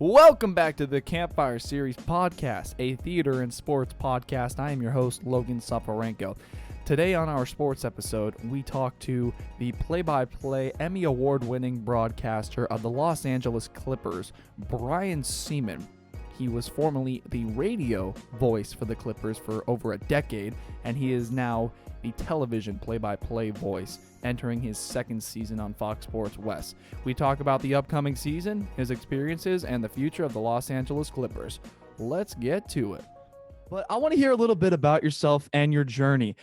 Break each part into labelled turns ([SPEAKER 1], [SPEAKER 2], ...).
[SPEAKER 1] Welcome back to the Campfire Series podcast, a theater and sports podcast. I am your host, Logan Soforenko. Today on our sports episode, we talk to the play-by-play Emmy Award-winning broadcaster of the Los Angeles Clippers, Brian Sieman. He was formerly the radio voice for the Clippers for over a decade, and he is now the television play-by-play voice, entering his second season on Fox Sports West. We talk about the upcoming season, his experiences, and the future of the Los Angeles Clippers. Let's get to it. But I want to hear a little bit about yourself and your journey,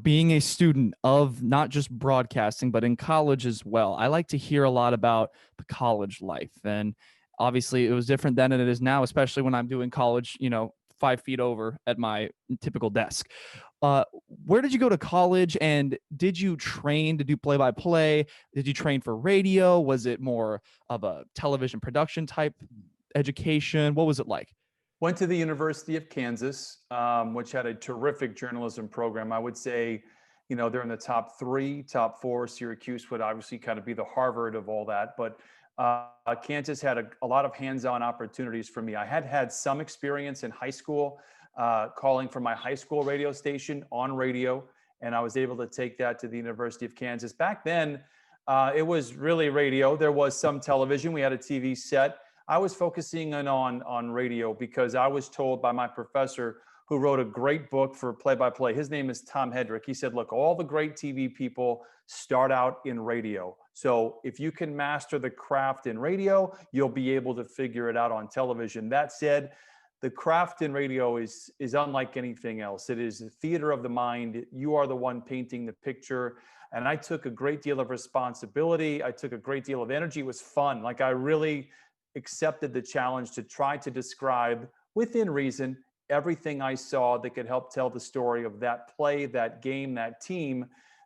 [SPEAKER 1] being a student of not just broadcasting, but in college as well. I like to hear a lot about the college life. And obviously it was different then than it is now, especially when I'm doing college, 5 feet over at my typical desk. Where did you go to college, and did you train to do play-by-play? Did you train for radio? Was it more of a television production type education? What was it like?
[SPEAKER 2] Went to the University of Kansas, which had a terrific journalism program. I would say, they're in the top 3, top 4. Syracuse would obviously kind of be the Harvard of all that. But Kansas had a lot of hands-on opportunities for me. I had some experience in high school, calling for my high school radio station on radio, and I was able to take that to the University of Kansas. Back then, it was really radio. There was some television. We had a TV set. I was focusing in on radio because I was told by my professor, who wrote a great book for play-by-play. His name is Tom Hedrick. He said, look, all the great TV people start out in radio. So if you can master the craft in radio, you'll be able to figure it out on television. That said, the craft in radio is unlike anything else. It is a theater of the mind. You are the one painting the picture. And I took a great deal of responsibility. I took a great deal of energy. It was fun. Like, I really accepted the challenge to try to describe, within reason, everything I saw that could help tell the story of that play, that game, that team,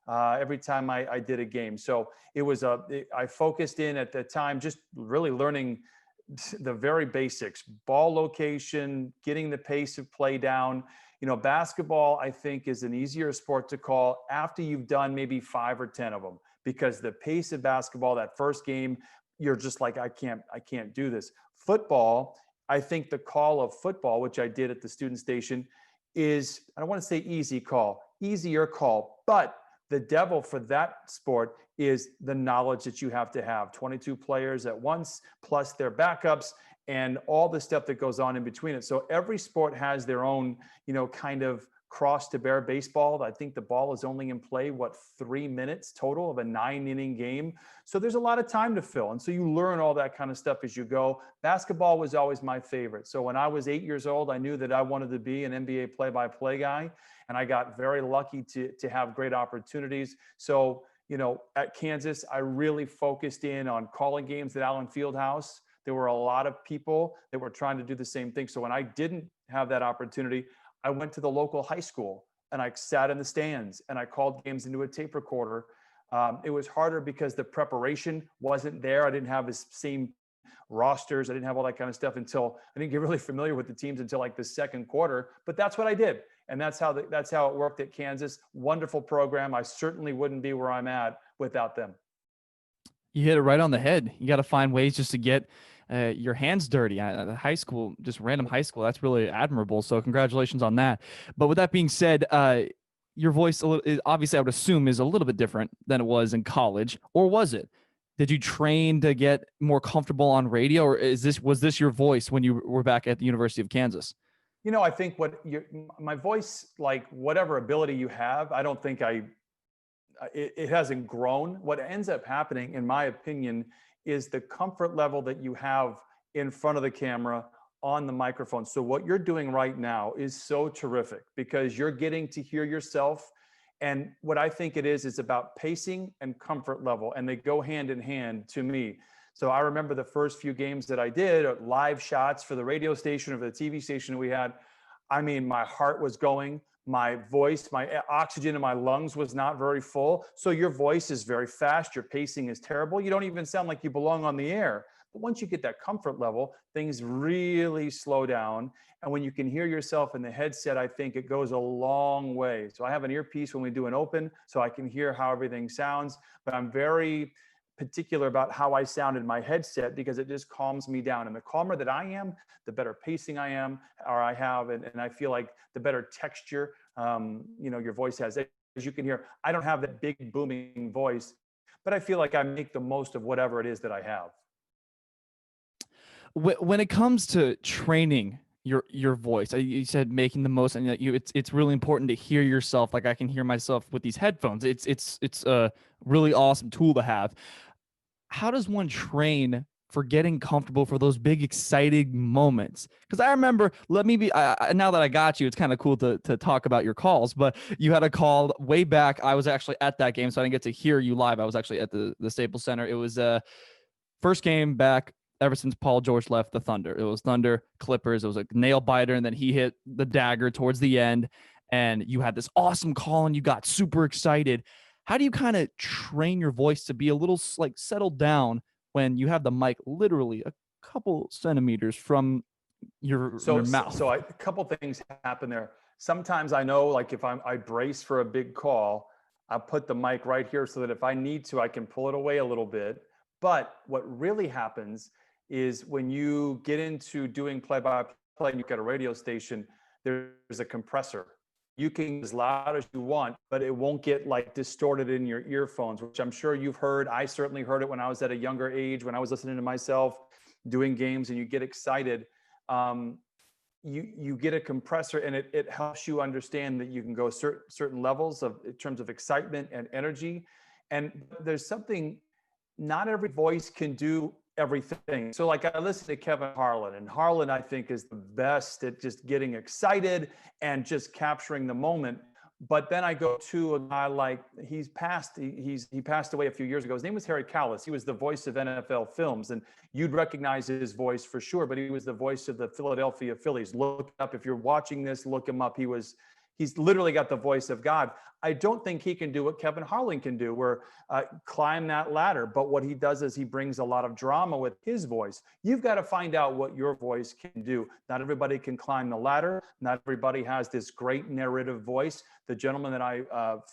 [SPEAKER 2] every time I did a game. So I focused in at the time, just really learning the very basics: ball location, getting the pace of play down. Basketball, I think, is an easier sport to call after you've done maybe 5 or 10 of them, because the pace of basketball, that first game, you're just like, I can't do this. Football, I think the call of football, which I did at the student station, is, I don't want to say easier call, but the devil for that sport is the knowledge that you have to have. 22 players at once, plus their backups, and all the stuff that goes on in between it. So every sport has their own, kind of cross to bear. Baseball, I think the ball is only in play, 3 minutes total of a 9-inning game. So there's a lot of time to fill. And so you learn all that kind of stuff as you go. Basketball was always my favorite. So when I was 8 years old, I knew that I wanted to be an NBA play-by-play guy. And I got very lucky to have great opportunities. So, at Kansas, I really focused in on calling games at Allen Fieldhouse. There were a lot of people that were trying to do the same thing. So when I didn't have that opportunity, I went to the local high school and I sat in the stands and I called games into a tape recorder. It was harder because the preparation wasn't there. I didn't have the same rosters. I didn't have all that kind of stuff until I didn't get really familiar with the teams until like the second quarter. But that's what I did. And that's how it worked at Kansas. Wonderful program. I certainly wouldn't be where I'm at without them.
[SPEAKER 1] You hit it right on the head. You got to find ways just to get your hands dirty. High school, just random high school, that's really admirable. So congratulations on that. But with that being said, your voice, obviously I would assume, is a little bit different than it was in college. Or was it? Did you train to get more comfortable on radio, or was this your voice when you were back at the University of Kansas?
[SPEAKER 2] I think my voice, like whatever ability you have, I don't think it hasn't grown. What ends up happening, in my opinion, is the comfort level that you have in front of the camera on the microphone. So what you're doing right now is so terrific because you're getting to hear yourself. And what I think it is about pacing and comfort level, and they go hand in hand to me. So I remember the first few games that I did, live shots for the radio station or for the TV station we had. I mean, my heart was going, my voice, my oxygen in my lungs was not very full. So your voice is very fast. Your pacing is terrible. You don't even sound like you belong on the air. But once you get that comfort level, things really slow down. And when you can hear yourself in the headset, I think it goes a long way. So I have an earpiece when we do an open, so I can hear how everything sounds. But I'm very particular about how I sound in my headset because it just calms me down. And the calmer that I am, the better pacing I am, or I have, and I feel like the better texture, your voice has. As you can hear, I don't have that big booming voice, but I feel like I make the most of whatever it is that I have.
[SPEAKER 1] When it comes to training your voice, you said making the most, and that it's really important to hear yourself. Like I can hear myself with these headphones. It's a really awesome tool to have. How does one train for getting comfortable for those big exciting moments? Because I remember, now that I got you, it's kind of cool to talk about your calls, but you had a call way back. I was actually at that game, so I didn't get to hear you live. I was actually at the Staples Center. It was first game back ever since Paul George left the Thunder. It was Thunder Clippers. It was a nail biter, and then he hit the dagger towards the end, and you had this awesome call, and you got super excited. How do you kind of train your voice to be a little like settled down when you have the mic literally a couple centimeters from your mouth?
[SPEAKER 2] So a couple things happen there. Sometimes I know, like if I brace for a big call, I put the mic right here so that if I need to, I can pull it away a little bit. But what really happens is when you get into doing play-by-play and you've got a radio station, there's a compressor. You can as loud as you want, but it won't get like distorted in your earphones, which I'm sure you've heard. I certainly heard it when I was at a younger age, when I was listening to myself doing games and you get excited. You get a compressor and it helps you understand that you can go certain levels in terms of excitement and energy. And there's something, not every voice can do everything. So like I listen to Kevin Harlan, and Harlan I think is the best at just getting excited and just capturing the moment. But then I go to a guy like he passed away a few years ago. His name was Harry Callis. He was the voice of NFL films, and you'd recognize his voice for sure. But he was the voice of the Philadelphia Phillies. Look up if you're watching this. Look him up. He's literally got the voice of God. I don't think he can do what Kevin Harlan can do, where climb that ladder. But what he does is he brings a lot of drama with his voice. You've got to find out what your voice can do. Not everybody can climb the ladder. Not everybody has this great narrative voice. The gentleman that I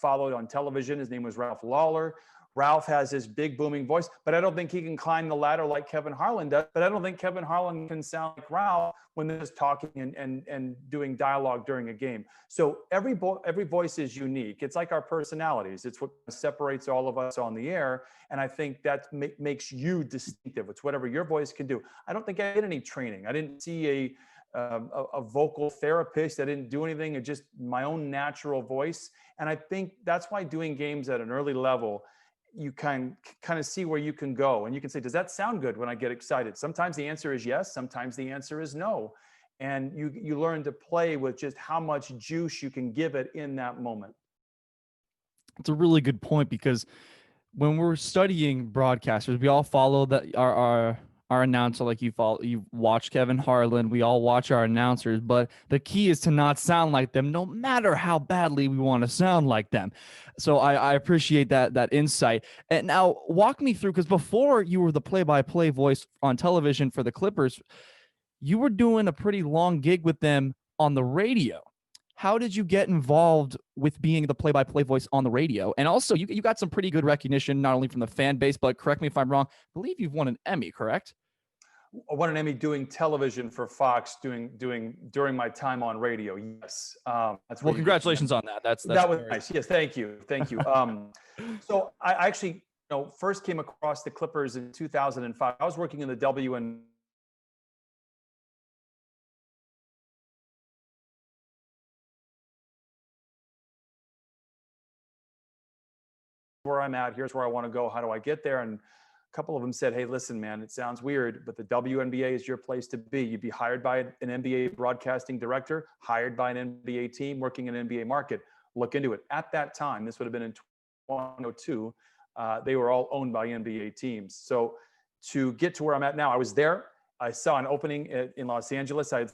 [SPEAKER 2] followed on television, his name was Ralph Lawler. Ralph has his big booming voice, but I don't think he can climb the ladder like Kevin Harlan does. But I don't think Kevin Harlan can sound like Ralph when they're just talking and doing dialogue during a game. So every voice is unique. It's like our personalities. It's what separates all of us on the air. And I think that makes you distinctive. It's whatever your voice can do. I don't think I did any training. I didn't see a vocal therapist. I didn't do anything. It's just my own natural voice. And I think that's why doing games at an early level, you can kind of see where you can go, and you can say, does that sound good when I get excited? Sometimes the answer is yes. Sometimes the answer is no. And you learn to play with just how much juice you can give it in that moment.
[SPEAKER 1] It's a really good point, because when we're studying broadcasters, we all follow that our announcer. Like you watch Kevin Harlan, we all watch our announcers, but the key is to not sound like them, no matter how badly we want to sound like them. So I appreciate that insight. And now walk me through, because before you were the play-by-play voice on television for the Clippers, you were doing a pretty long gig with them on the radio. How did you get involved with being the play-by-play voice on the radio? And also, you got some pretty good recognition, not only from the fan base, but correct me if I'm wrong, I believe you've won an Emmy, correct?
[SPEAKER 2] I won an Emmy doing television for Fox, during my time on radio. Yes.
[SPEAKER 1] That's well, congratulations on that.
[SPEAKER 2] That was nice. Yes, thank you. So I actually, first came across the Clippers in 2005. I was working in the WN. Where I'm at, here's where I want to go. How do I get there? And a couple of them said, hey, listen, man, it sounds weird, but the WNBA is your place to be. You'd be hired by an NBA broadcasting director, hired by an NBA team, working in an NBA market. Look into it. At that time, this would have been in 2002, they were all owned by NBA teams. So to get to where I'm at now, I was there. I saw an opening in Los Angeles. I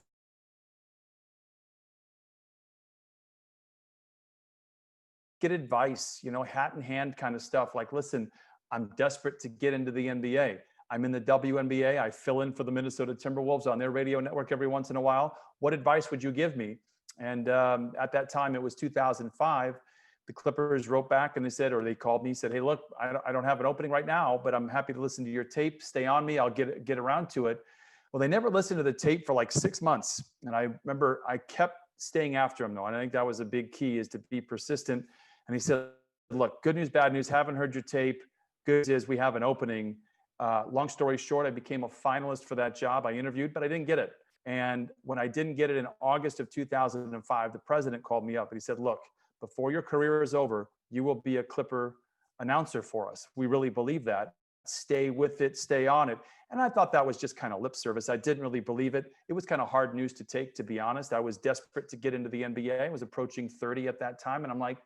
[SPEAKER 2] get advice, hat in hand kind of stuff. Like, listen, I'm desperate to get into the NBA. I'm in the WNBA. I fill in for the Minnesota Timberwolves on their radio network every once in a while. What advice would you give me? And at that time, it was 2005. the Clippers wrote back and they said, or they called me, said, "Hey, look, I don't have an opening right now, but I'm happy to listen to your tape. Stay on me. I'll get around to it." Well, they never listened to the tape for like 6 months. And I remember I kept staying after him though. And I think that was a big key, is to be persistent. And he said, "Look, good news, bad news. Haven't heard your tape. Good news is we have an opening." Long story short, I became a finalist for that job. I interviewed, but I didn't get it. And when I didn't get it in August of 2005, the president called me up and he said, "Look, before your career is over, you will be a Clipper announcer for us. We really believe that. Stay with it, stay on it." And I thought that was just kind of lip service. I didn't really believe it. It was kind of hard news to take, to be honest. I was desperate to get into the NBA. I was approaching 30 at that time. And I'm like,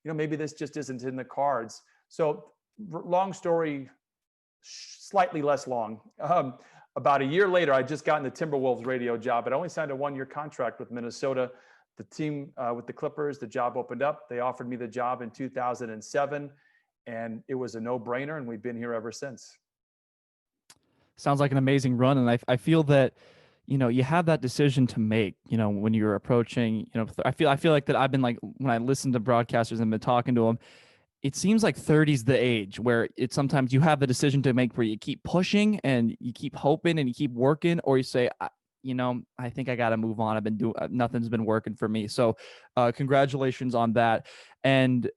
[SPEAKER 2] maybe this just isn't in the cards. So long story, slightly less long. About a year later, I just gotten the Timberwolves radio job. I'd only signed a 1-year contract with Minnesota. The team with the Clippers, the job opened up. They offered me the job in 2007, and it was a no-brainer, and we've been here ever since.
[SPEAKER 1] Sounds like an amazing run, and I feel that you have that decision to make. When you're approaching, I feel like that I've been like, when I listen to broadcasters and been talking to them, it seems like 30 is the age where it's sometimes you have the decision to make where you keep pushing and you keep hoping and you keep working, or you say, I think I got to move on. I've been doing, nothing's been working for me. So congratulations on that. And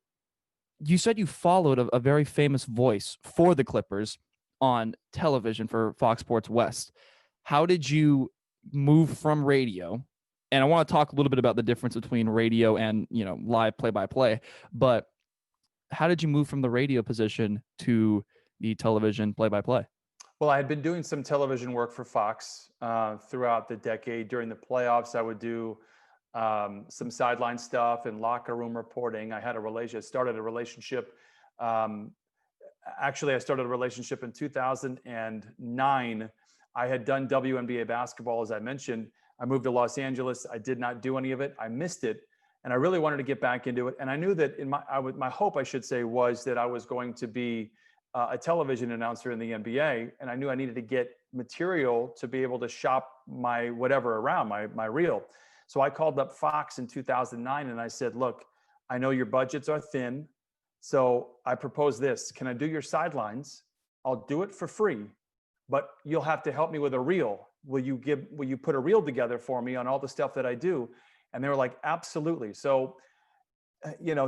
[SPEAKER 1] you said you followed a very famous voice for the Clippers on television for Fox Sports West. How did you move from radio? And I want to talk a little bit about the difference between radio and, live play-by-play, but how did you move from the radio position to the television play-by-play?
[SPEAKER 2] Well, I had been doing some television work for Fox throughout the decade. During the playoffs, I would do some sideline stuff and locker room reporting. I started a relationship. Actually, I started a relationship in 2009. I had done WNBA basketball, as I mentioned. I moved to Los Angeles. I did not do any of it. I missed it. And I really wanted to get back into it. And I knew that my hope, I should say, was that I was going to be a television announcer in the NBA. And I knew I needed to get material to be able to shop my whatever around, my reel. So I called up Fox in 2009 and I said, "Look, I know your budgets are thin. So I propose this. Can I do your sidelines? I'll do it for free, but you'll have to help me with a reel. Will you put a reel together for me on all the stuff that I do?" And they were like, "Absolutely." So,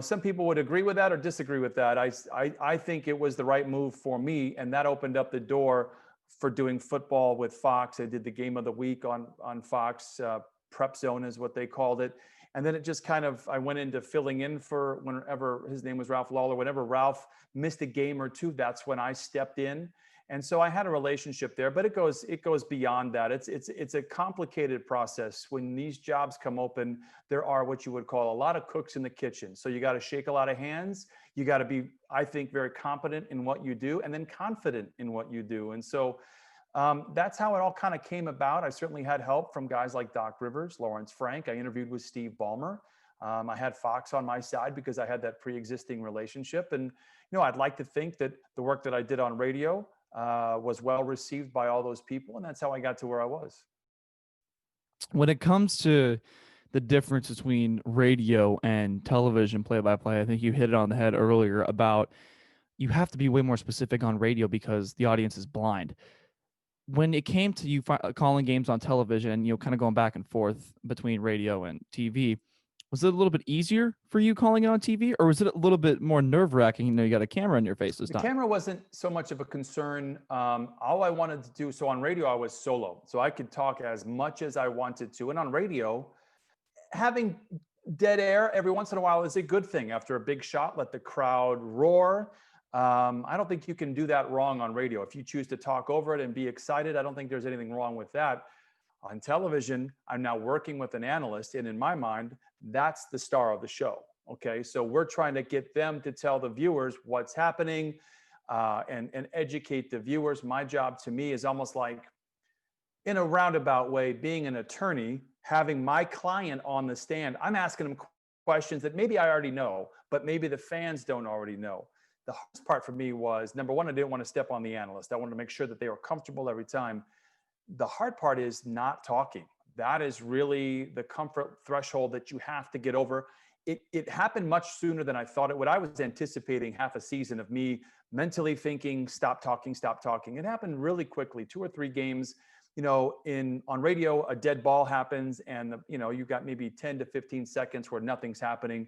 [SPEAKER 2] some people would agree with that or disagree with that. I think it was the right move for me. And that opened up the door for doing football with Fox. I did the game of the week on Fox, Prep Zone is what they called it. And then it just kind of, I went into filling in for whenever, his name was Ralph Lawler, whenever Ralph missed a game or two, that's when I stepped in. And so I had a relationship there, but it goes beyond that. It's a complicated process. When these jobs come open, there are what you would call a lot of cooks in the kitchen. So you got to shake a lot of hands. You got to be, I think, very competent in what you do, and then confident in what you do. And so that's how it all kind of came about. I certainly had help from guys like Doc Rivers, Lawrence Frank. I interviewed with Steve Ballmer. I had Fox on my side because I had that pre-existing relationship. And, I'd like to think that the work that I did on radio was well received by all those people. And that's how I got to where I was.
[SPEAKER 1] When it comes to the difference between radio and television play-by-play, I think you hit it on the head earlier about you have to be way more specific on radio because the audience is blind. When it came to you calling games on television, kind of going back and forth between radio and TV, was it a little bit easier for you calling it on TV, or was it a little bit more nerve-wracking? You got a camera in your face this time.
[SPEAKER 2] The camera wasn't so much of a concern. All I wanted to do, so on radio, I was solo. So I could talk as much as I wanted to. And on radio, having dead air every once in a while is a good thing. After a big shot, let the crowd roar. I don't think you can do that wrong on radio. If you choose to talk over it and be excited, I don't think there's anything wrong with that. On television, I'm now working with an analyst, and in my mind, that's the star of the show. Okay, so we're trying to get them to tell the viewers what's happening and educate the viewers. My job, to me, is almost like, in a roundabout way, being an attorney, having my client on the stand. I'm asking them questions that maybe I already know, but maybe the fans don't already know. The hardest part for me was, number one, I didn't want to step on the analyst. I wanted to make sure that they were comfortable every time. The hard part is not talking. That is really the comfort threshold that you have to get over. it happened much sooner than I thought it would. I was anticipating half a season of me mentally thinking, stop talking, stop talking. It happened really quickly, 2 or 3 games. On radio, a dead ball happens, and you've got maybe 10 to 15 seconds where nothing's happening.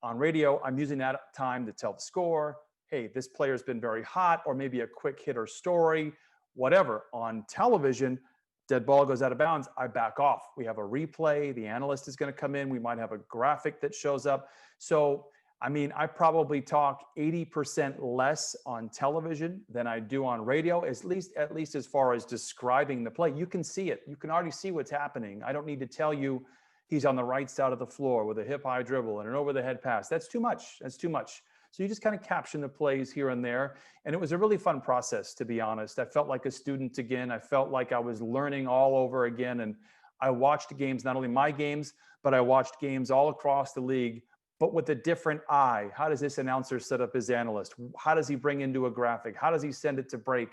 [SPEAKER 2] On radio, I'm using that time to tell the score. Hey, this player's been very hot, or maybe a quick hit or story, whatever. On television, dead ball goes out of bounds, I back off. We have a replay. The analyst is going to come in. We might have a graphic that shows up. So, I probably talk 80% less on television than I do on radio, at least as far as describing the play. You can see it. You can already see what's happening. I don't need to tell you he's on the right side of the floor with a hip high dribble and an over the head pass. That's too much. So you just kind of caption the plays here and there. And it was a really fun process, to be honest. I felt like a student again. I felt like I was learning all over again. And I watched games, not only my games, but I watched games all across the league, but with a different eye. How does this announcer set up his analyst? How does he bring into a graphic? How does he send it to break?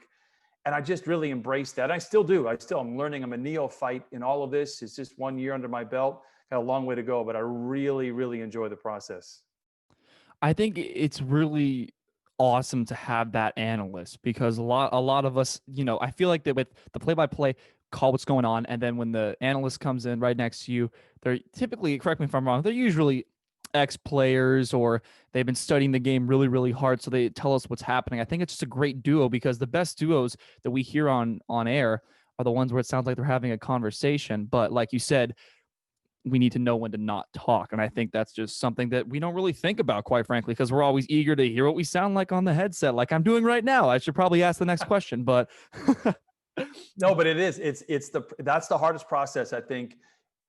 [SPEAKER 2] And I just really embraced that. I still do. I'm learning. I'm a neophyte in all of this. It's just 1 year under my belt. Got a long way to go, but I really, really enjoy the process.
[SPEAKER 1] I think it's really awesome to have that analyst, because a lot of us, I feel like that with the play-by-play, call what's going on, and then when the analyst comes in right next to you, they're typically, correct me if I'm wrong, they're usually ex-players, or they've been studying the game really, really hard, so they tell us what's happening. I think it's just a great duo, because the best duos that we hear on air are the ones where it sounds like they're having a conversation, but like you said, we need to know when to not talk. And I think that's just something that we don't really think about, quite frankly, because we're always eager to hear what we sound like on the headset, like I'm doing right now. I should probably ask the next question, but
[SPEAKER 2] no, but it is. That's the hardest process, I think.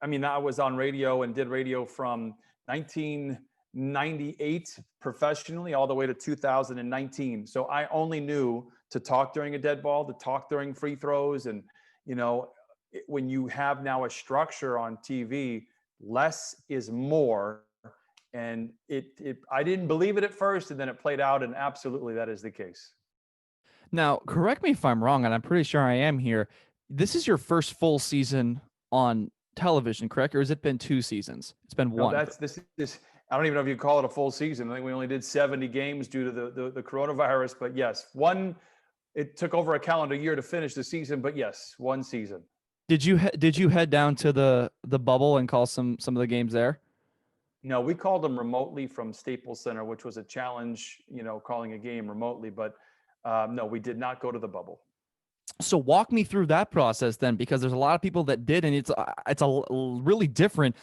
[SPEAKER 2] I was on radio and did radio from 1998 professionally all the way to 2019. So I only knew to talk during a dead ball, to talk during free throws. And, when you have now a structure on TV, less is more. And I didn't believe it at first, and then it played out, and absolutely that is the case.
[SPEAKER 1] Now, correct me if I'm wrong, and I'm pretty sure I am here. This is your first full season on television, correct? Or has it been 2 seasons? It's been one.
[SPEAKER 2] No, this. I don't even know if you call it a full season. I think we only did 70 games due to the coronavirus. But yes, it took over a calendar year to finish the season. But yes, 1 season.
[SPEAKER 1] Did you head down to the bubble and call some of the games there?
[SPEAKER 2] No, we called them remotely from Staples Center, which was a challenge, calling a game remotely. But no, we did not go to the bubble.
[SPEAKER 1] So walk me through that process then, because there's a lot of people that did, and it's a really different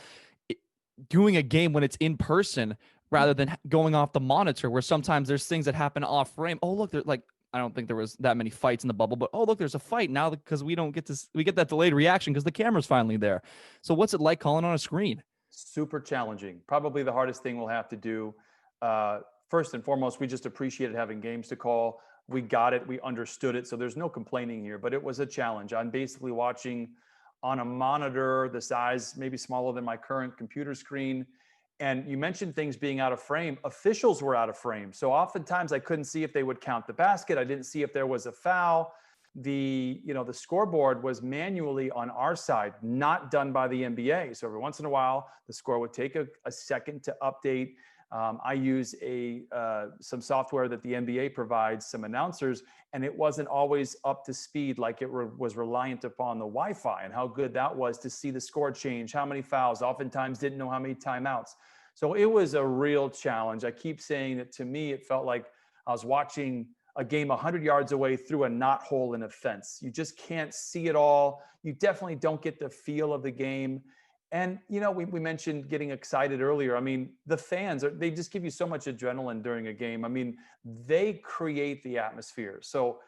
[SPEAKER 1] doing a game when it's in person rather than going off the monitor, where sometimes there's things that happen off frame. Oh, look, like I don't think there was that many fights in the bubble, but oh, look, there's a fight now, because we get that delayed reaction because the camera's finally there. So what's it like calling on a screen?
[SPEAKER 2] Super challenging. Probably the hardest thing we'll have to do. First and foremost, we just appreciated having games to call. We got it. We understood it. So there's no complaining here, but it was a challenge. I'm basically watching on a monitor the size, maybe smaller than my current computer screen. And you mentioned things being out of frame. Officials were out of frame. So oftentimes I couldn't see if they would count the basket. I didn't see if there was a foul. The scoreboard was manually on our side, not done by the NBA. So every once in a while, the score would take a second to update. I use some software that the NBA provides, some announcers, and it wasn't always up to speed, like it was reliant upon the Wi-Fi, and how good that was to see the score change, how many fouls, oftentimes didn't know how many timeouts. So it was a real challenge. I keep saying that to me, it felt like I was watching a game 100 yards away through a knot hole in a fence. You just can't see it all. You definitely don't get the feel of the game. And, we mentioned getting excited earlier. The fans, they just give you so much adrenaline during a game. They create the atmosphere. So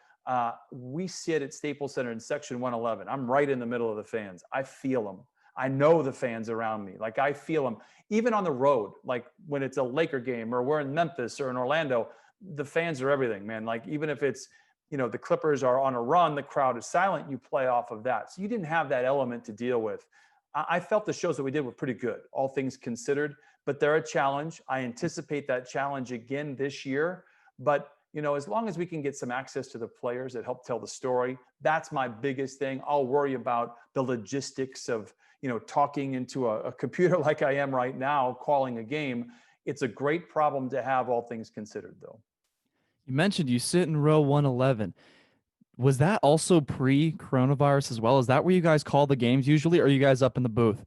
[SPEAKER 2] we sit at Staples Center in section 111. I'm right in the middle of the fans. I feel them. I know the fans around me. Like, I feel them. Even on the road, like when it's a Laker game or we're in Memphis or in Orlando, the fans are everything, man. Like, even if it's, the Clippers are on a run, the crowd is silent, you play off of that. So you didn't have that element to deal with. I felt the shows that we did were pretty good, all things considered, but they're a challenge. I anticipate that challenge again this year. But, as long as we can get some access to the players that help tell the story, that's my biggest thing. I'll worry about the logistics of, talking into a computer like I am right now, calling a game. It's a great problem to have, all things considered, though.
[SPEAKER 1] You mentioned you sit in row 111. Was that also pre-coronavirus as well? Is that where you guys call the games usually, or are you guys up in the booth?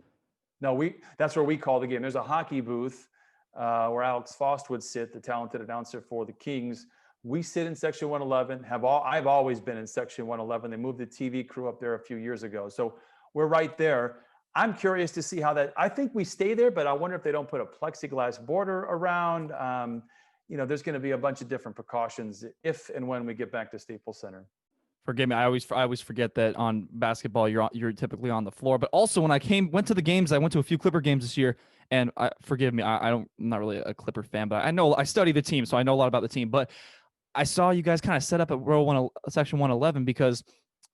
[SPEAKER 2] No, that's where we call the game. There's a hockey booth where Alex Faust would sit, the talented announcer for the Kings. We sit in section 111. I've always been in section 111. They moved the TV crew up there a few years ago, so we're right there. I'm curious to see how that. I think we stay there, but I wonder if they don't put a plexiglass border around. There's going to be a bunch of different precautions if and when we get back to Staples Center.
[SPEAKER 1] Forgive me, I always forget that on basketball you're typically on the floor. But also when I went to the games, I went to a few Clipper games this year, and forgive me, I'm not really a Clipper fan, but I study the team, so I know a lot about the team. But I saw you guys kind of set up at section 111 because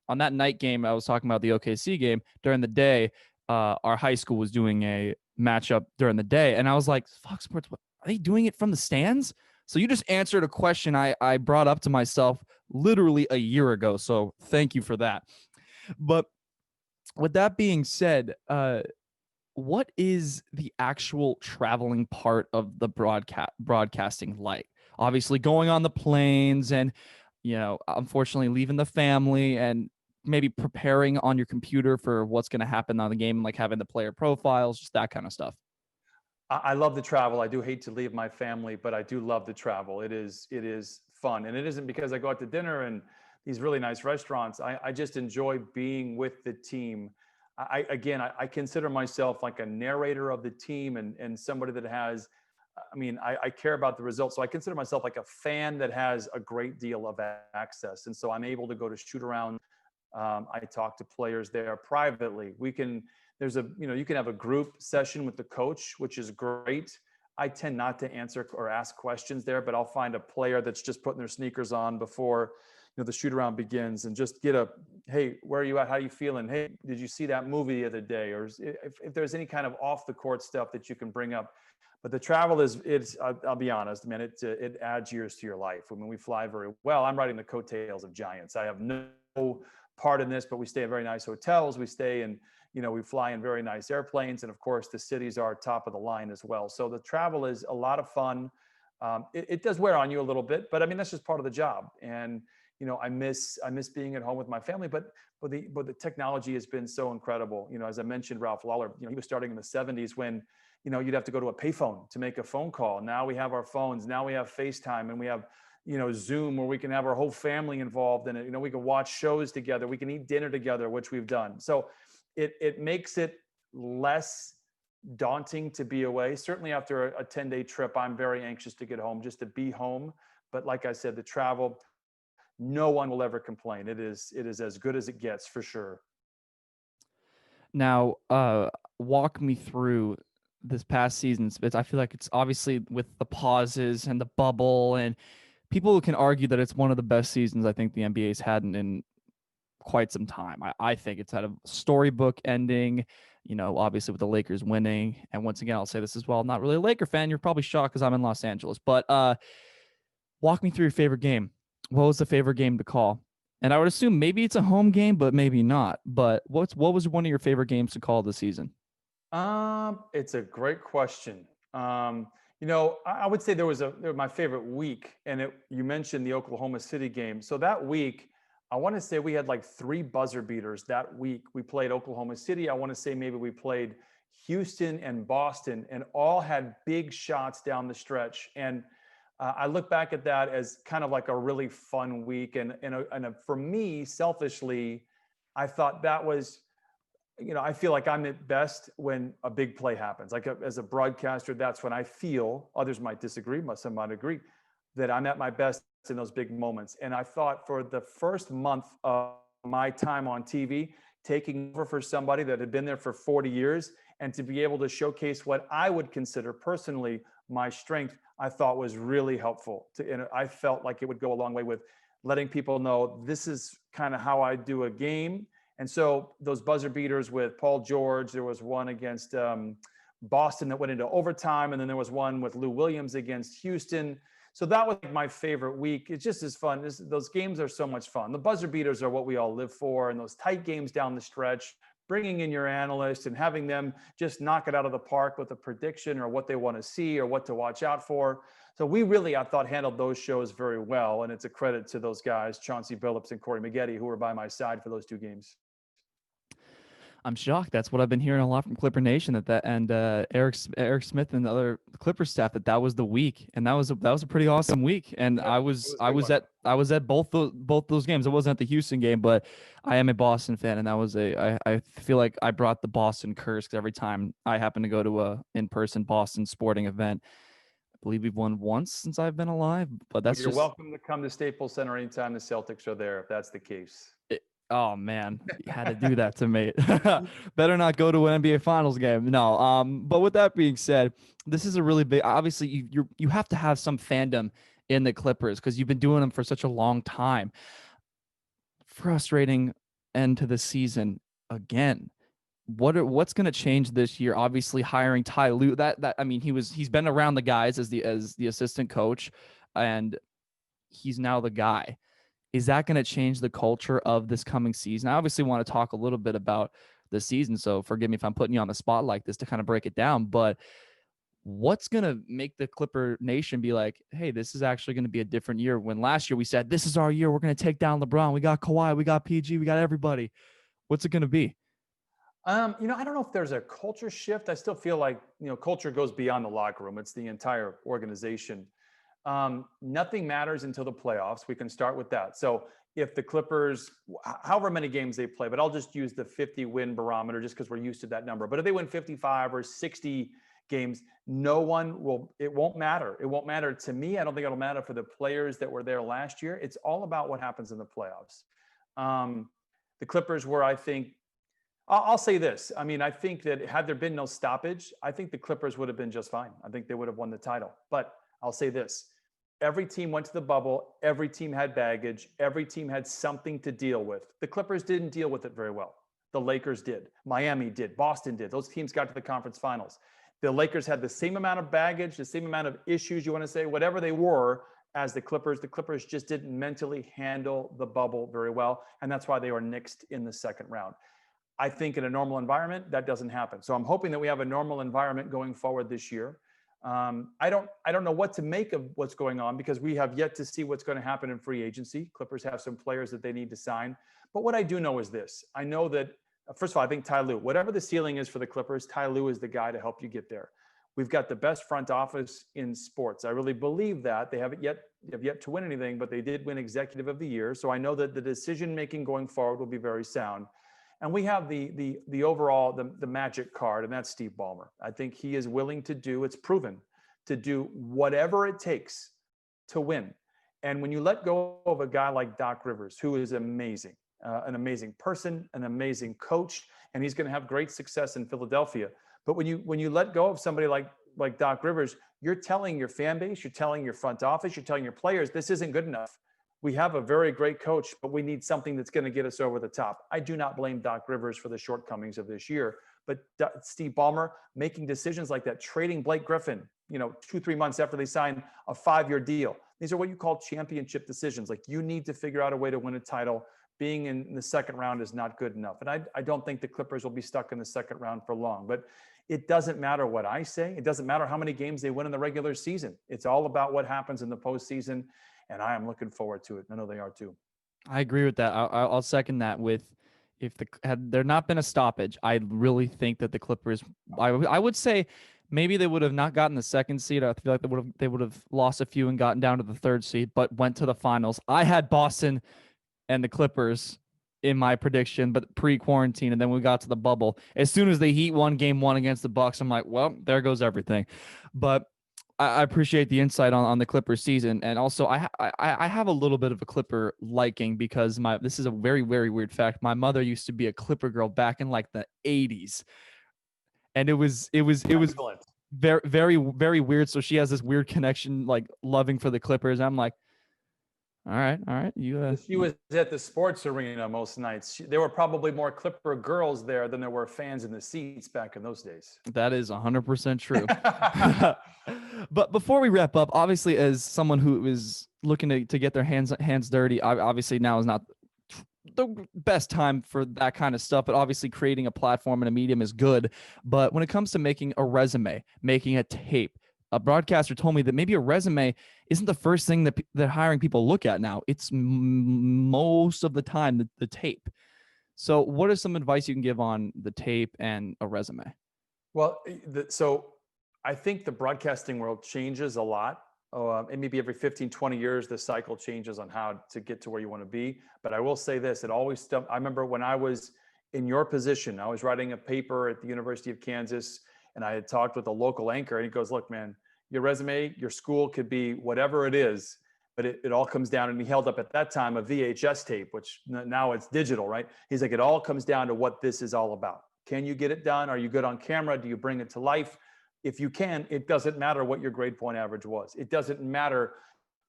[SPEAKER 1] on that night game I was talking about the OKC game during the day. Our high school was doing a matchup during the day, and I was like, Fox Sports, what, are they doing it from the stands? So you just answered a question I brought up to myself literally a year ago. So thank you for that. But with that being said, what is the actual traveling part of the broadcasting like? Obviously going on the planes and, unfortunately leaving the family and maybe preparing on your computer for what's going to happen on the game, like having the player profiles, just that kind of stuff.
[SPEAKER 2] I love the travel. I do hate to leave my family, but I do love the travel. It is fun. And it isn't because I go out to dinner and these really nice restaurants. I just enjoy being with the team. I consider myself like a narrator of the team and somebody that has, I care about the results. So I consider myself like a fan that has a great deal of access. And so I'm able to go to shoot around. I talk to players there privately. You can have a group session with the coach, which is great. I tend not to answer or ask questions there, but I'll find a player that's just putting their sneakers on before the shoot around begins and just get hey, where are you at? How are you feeling? Hey, did you see that movie the other day? Or if there's any kind of off the court stuff that you can bring up. But the travel I'll be honest, man, it adds years to your life. We fly very well. I'm riding the coattails of giants. I have no part in this, but we stay at very nice hotels. We stay in, we fly in very nice airplanes. And of course, the cities are top of the line as well. So the travel is a lot of fun. It does wear on you a little bit, but that's just part of the job. And, I miss being at home with my family, but the technology has been so incredible. As I mentioned, Ralph Lawler, he was starting in the 70s when, you'd have to go to a payphone to make a phone call. Now we have our phones. Now we have FaceTime, and we have, Zoom, where we can have our whole family involved in it. We can watch shows together. We can eat dinner together, which we've done. So it makes it less daunting to be away. Certainly after a 10-day trip, I'm very anxious to get home, just to be home. But like I said, the travel, no one will ever complain. It is as good as it gets, for sure.
[SPEAKER 1] Now, walk me through this past season. I feel like it's obviously with the pauses and the bubble, and people can argue that it's one of the best seasons I think the NBA's had in quite some time. I think it's had a storybook ending, obviously with the Lakers winning. And once again, I'll say this as well. I'm not really a Laker fan. You're probably shocked because I'm in Los Angeles. But walk me through your favorite game. What was the favorite game to call? And I would assume maybe it's a home game, but maybe not. But what was one of your favorite games to call this season?
[SPEAKER 2] It's a great question. I would say there was my favorite week, and you mentioned the Oklahoma City game. So that week, I want to say we had like 3 buzzer beaters that week. We played Oklahoma City. I want to say maybe we played Houston and Boston, and all had big shots down the stretch. And I look back at that as kind of like a really fun week. And for me, selfishly, I thought that was, I feel like I'm at best when a big play happens. Like as a broadcaster, that's when I feel, others might disagree, some might agree, that I'm at my best in those big moments. And I thought for the first month of my time on TV, taking over for somebody that had been there for 40 years and to be able to showcase what I would consider personally my strength, I thought was really helpful. And I felt like it would go a long way with letting people know this is kind of how I do a game. And so those buzzer beaters with Paul George, there was one against Boston that went into overtime. And then there was one with Lou Williams against Houston. So that was my favorite week. It's just as fun. Those games are so much fun. The buzzer beaters are what we all live for. And those tight games down the stretch, bringing in your analyst and having them just knock it out of the park with a prediction or what they want to see or what to watch out for. So we really, I thought, handled those shows very well. And it's a credit to those guys, Chauncey Billups and Corey Maggette, who were by my side for those 2 games.
[SPEAKER 1] I'm shocked. That's what I've been hearing a lot from Clipper Nation, and Eric Smith and the other Clipper staff, that was the week, and that was a pretty awesome week. And
[SPEAKER 2] Yeah,
[SPEAKER 1] I was at both those games. I wasn't at the Houston game, but I am a Boston fan, and that was I feel like I brought the Boston curse, because every time I happen to go to a in-person Boston sporting event, I believe we've won once since I've been alive. But that's
[SPEAKER 2] You're welcome to come to Staples Center anytime the Celtics are there, if that's the case.
[SPEAKER 1] Oh man, you had to do that to me. Better not go to an NBA Finals game. No. But with that being said, this is a really big. Obviously, you have to have some fandom in the Clippers, because you've been doing them for such a long time. Frustrating end to the season again. What's going to change this year? Obviously, hiring Ty Lue. I mean, he's been around the guys as the assistant coach, and he's now the guy. Is that going to change the culture of this coming season? I obviously want to talk a little bit about the season, so forgive me if I'm putting you on the spot like this to kind of break it down, but what's going to make the Clipper Nation be like, hey, this is actually going to be a different year, when last year we said, this is our year, we're going to take down LeBron, we got Kawhi, we got PG, we got everybody. What's it going to be?
[SPEAKER 2] I don't know if there's a culture shift. I still feel like, culture goes beyond the locker room. It's the entire organization. Nothing matters until the playoffs. We can start with that. So if the Clippers, however many games they play, but I'll just use the 50 win barometer just because we're used to that number. But if they win 55 or 60 games, it won't matter. It won't matter to me. I don't think it'll matter for the players that were there last year. It's all about what happens in the playoffs. The Clippers were, I think, I'll say this. I mean, I think that had there been no stoppage, I think the Clippers would have been just fine. I think they would have won the title. But I'll say this. Every team went to the bubble. Every team had baggage. Every team had something to deal with. The Clippers didn't deal with it very well. The Lakers did. Miami did. Boston did. Those teams got to the conference finals. The Lakers had the same amount of baggage, the same amount of issues, you want to say, whatever they were, as the Clippers. The Clippers just didn't mentally handle the bubble very well. And that's why they were nixed in the second round. I think in a normal environment, that doesn't happen. So I'm hoping that we have a normal environment going forward this year. I don't know what to make of what's going on, because we have yet to see what's going to happen in free agency. Clippers have some players that they need to sign. But what I do know is this. I know that, first of all, I think Ty Lue, whatever the ceiling is for the Clippers, Ty Lue is the guy to help you get there. We've got the best front office in sports. I really believe that. They have yet to win anything, but they did win Executive of the Year. So I know that the decision-making going forward will be very sound. And we have the overall, the magic card, and that's Steve Ballmer. I think he is willing to do, it's proven, to do whatever it takes to win. And when you let go of a guy like Doc Rivers, who is amazing, an amazing person, an amazing coach, and he's going to have great success in Philadelphia. But when you let go of somebody like Doc Rivers, you're telling your fan base, you're telling your front office, you're telling your players, this isn't good enough. We have a very great coach, but we need something that's going to get us over the top. I do not blame Doc Rivers for the shortcomings of this year, but Steve Ballmer making decisions like that, trading Blake Griffin, 2-3 months after they sign a 5-year deal. These are what you call championship decisions. Like, you need to figure out a way to win a title. Being in the second round is not good enough. And I don't think the Clippers will be stuck in the second round for long, but it doesn't matter what I say. It doesn't matter how many games they win in the regular season. It's all about what happens in the postseason. And I am looking forward to it. I know they are too.
[SPEAKER 1] I agree with that. I'll second that. Had there not been a stoppage, I really think that the Clippers, I would say maybe they would have not gotten the second seed. I feel like they would have lost a few and gotten down to the third seed, but went to the finals. I had Boston and the Clippers in my prediction, but pre-quarantine, and then we got to the bubble. As soon as the Heat won game 1 against the Bucks, I'm like, well, there goes everything. But I appreciate the insight on the Clippers season. And also I have a little bit of a Clipper liking, because this is a very, very weird fact. My mother used to be a Clipper girl back in like the 80s. And it was very, very, very weird. So she has this weird connection, like loving for the Clippers. I'm like, all right.
[SPEAKER 2] She was at the sports arena most nights. There were probably more Clipper girls there than there were fans in the seats back in those days.
[SPEAKER 1] That is 100% true. But before we wrap up, obviously, as someone who is looking to get their hands dirty, obviously now is not the best time for that kind of stuff, but obviously creating a platform and a medium is good. But when it comes to making a resume, making a tape, a broadcaster told me that maybe a resume isn't the first thing that hiring people look at now. It's most of the time the tape. So what is some advice you can give on the tape and a resume?
[SPEAKER 2] Well, so I think the broadcasting world changes a lot. And maybe every 15, 20 years, the cycle changes on how to get to where you want to be. But I will say this, it always, I remember when I was in your position, I was writing a paper at the University of Kansas, and I had talked with a local anchor, and he goes, look, man, your resume, your school could be whatever it is, but it all comes down, and he held up at that time a VHS tape, which now it's digital, right? He's like, it all comes down to what this is all about. Can you get it done? Are you good on camera? Do you bring it to life? If you can, it doesn't matter what your grade point average was. It doesn't matter,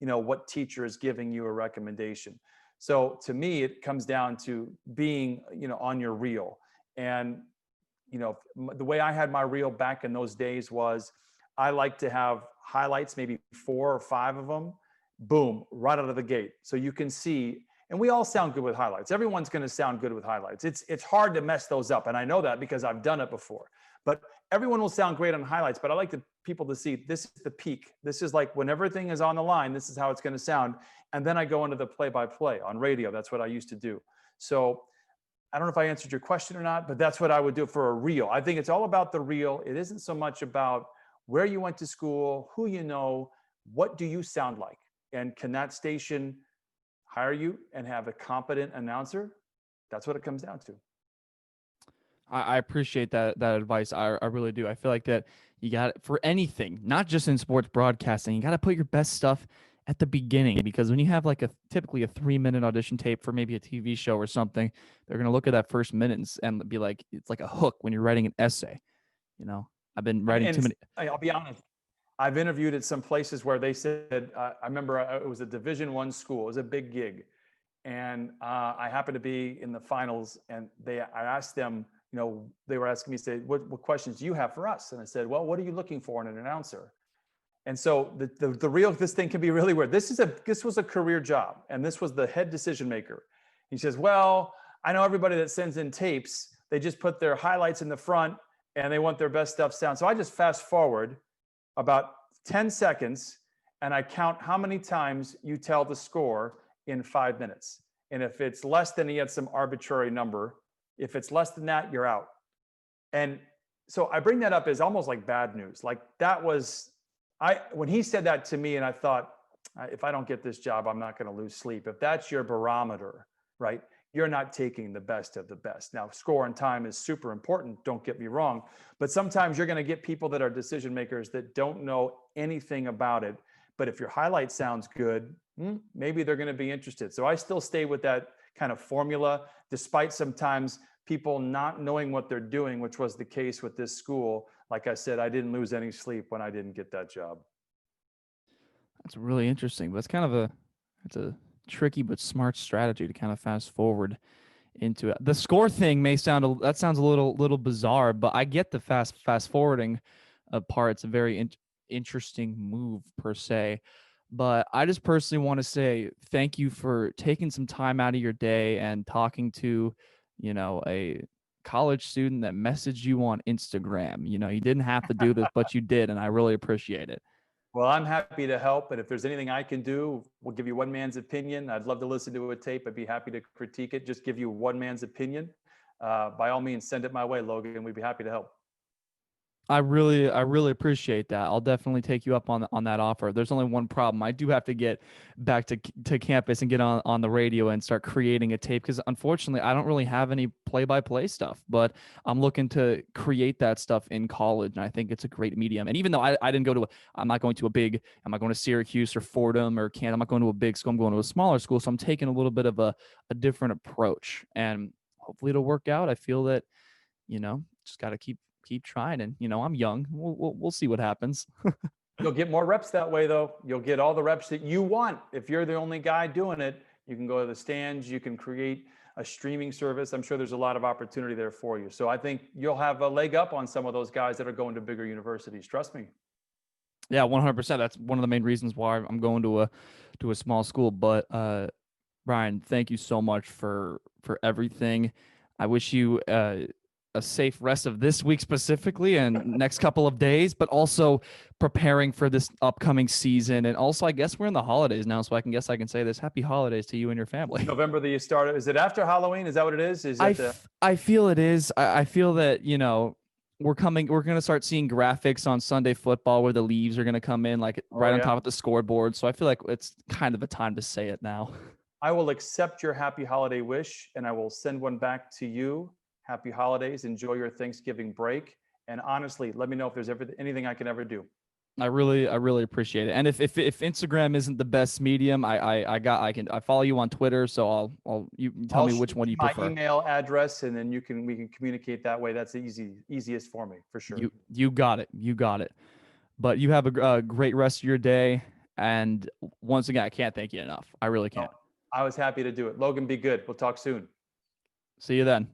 [SPEAKER 2] what teacher is giving you a recommendation. So to me, it comes down to being, on your reel. And, the way I had my reel back in those days was I like to have highlights, maybe 4 or 5 of them, boom, right out of the gate. So you can see, and we all sound good with highlights. Everyone's going to sound good with highlights. It's hard to mess those up. And I know that because I've done it before. But everyone will sound great on highlights, but I like people to see this is the peak. This is like when everything is on the line, this is how it's going to sound. And then I go into the play-by-play on radio. That's what I used to do. So I don't know if I answered your question or not, but that's what I would do for a reel. I think it's all about the reel. It isn't so much about where you went to school, who you know, what do you sound like? And can that station hire you and have a competent announcer? That's what it comes down to.
[SPEAKER 1] I appreciate that advice. I really do. I feel like that you got for anything, not just in sports broadcasting, you got to put your best stuff at the beginning, because when you have like typically a 3-minute audition tape for maybe a TV show or something, they're going to look at that first minute and be like, it's like a hook when you're writing an essay. I've been writing too many.
[SPEAKER 2] I'll be honest. I've interviewed at some places where they said, I remember it was a Division I school. It was a big gig. And I happened to be in the finals, and I asked them, they were asking me, say, what questions do you have for us? And I said, well, what are you looking for in an announcer? And so this thing can be really weird. This was a career job, and this was the head decision maker. He says, well, I know everybody that sends in tapes, they just put their highlights in the front and they want their best stuff sound. So I just fast forward about 10 seconds and I count how many times you tell the score in 5 minutes. And if it's less than, he had some arbitrary number. If it's less than that, you're out. And so I bring that up as almost like bad news. Like that was, when he said that to me, and I thought, if I don't get this job, I'm not going to lose sleep. If that's your barometer, right? You're not taking the best of the best. Now, score and time is super important. Don't get me wrong. But sometimes you're going to get people that are decision makers that don't know anything about it. But if your highlight sounds good, maybe they're going to be interested. So I still stay with that kind of formula, despite sometimes people not knowing what they're doing, which was the case with this school. Like I said, I didn't lose any sleep when I didn't get that job.
[SPEAKER 1] That's really interesting. But it's a tricky but smart strategy to kind of fast forward into it. The score thing sounds a little bizarre, but I get the fast forwarding part. It's a very interesting move per se. But I just personally want to say thank you for taking some time out of your day and talking to, a college student that messaged you on Instagram. You didn't have to do this, but you did, and I really appreciate it.
[SPEAKER 2] Well, I'm happy to help. And if there's anything I can do, we'll give you one man's opinion. I'd love to listen to a tape. I'd be happy to critique it. Just give you one man's opinion. By all means, send it my way, Logan. We'd be happy to help.
[SPEAKER 1] I really appreciate that. I'll definitely take you up on that offer. There's only one problem. I do have to get back to campus and get on the radio and start creating a tape, because unfortunately I don't really have any play-by-play stuff, but I'm looking to create that stuff in college, and I think it's a great medium. And even though I didn't go to I'm not going to Syracuse or Fordham or Canton. I'm not going to a big school. I'm going to a smaller school, so I'm taking a little bit of a different approach, and hopefully it'll work out. I feel that, just got to keep trying, and I'm young. We'll see what happens.
[SPEAKER 2] You'll get more reps that way, though. You'll get all the reps that you want. If you're the only guy doing it, you can go to the stands. You can create a streaming service. I'm sure there's a lot of opportunity there for you. So I think you'll have a leg up on some of those guys that are going to bigger universities. Trust me.
[SPEAKER 1] Yeah, 100%. That's one of the main reasons why I'm going to a small school. But Brian, thank you so much for everything. I wish you a safe rest of this week specifically and next couple of days, but also preparing for this upcoming season. And also, I guess we're in the holidays now, so I can say this: Happy holidays to you and your
[SPEAKER 2] It's
[SPEAKER 1] family.
[SPEAKER 2] November that you started. Is it after Halloween? Is that what it is? Is that the
[SPEAKER 1] I feel it is. I feel that, we're going to start seeing graphics on Sunday football where the leaves are going to come in like
[SPEAKER 2] Oh
[SPEAKER 1] right on
[SPEAKER 2] yeah.
[SPEAKER 1] top of the scoreboard. So I feel like it's kind of a time to say it now.
[SPEAKER 2] I will accept your happy holiday wish and I will send one back to you. Happy holidays. Enjoy your Thanksgiving break. And honestly, let me know if there's ever anything I can ever do.
[SPEAKER 1] I really appreciate it. And if Instagram isn't the best medium, I follow you on Twitter, so you tell
[SPEAKER 2] I'll
[SPEAKER 1] me
[SPEAKER 2] shoot
[SPEAKER 1] which one
[SPEAKER 2] you
[SPEAKER 1] you
[SPEAKER 2] my
[SPEAKER 1] prefer.
[SPEAKER 2] email address and then we can communicate that way. That's the easiest for me for sure.
[SPEAKER 1] You got it. You got it. But you have a great rest of your day. And once again, I can't thank you enough. I really
[SPEAKER 2] No,
[SPEAKER 1] can't.
[SPEAKER 2] I was happy to do it. Logan, be good. We'll talk soon.
[SPEAKER 1] See you then.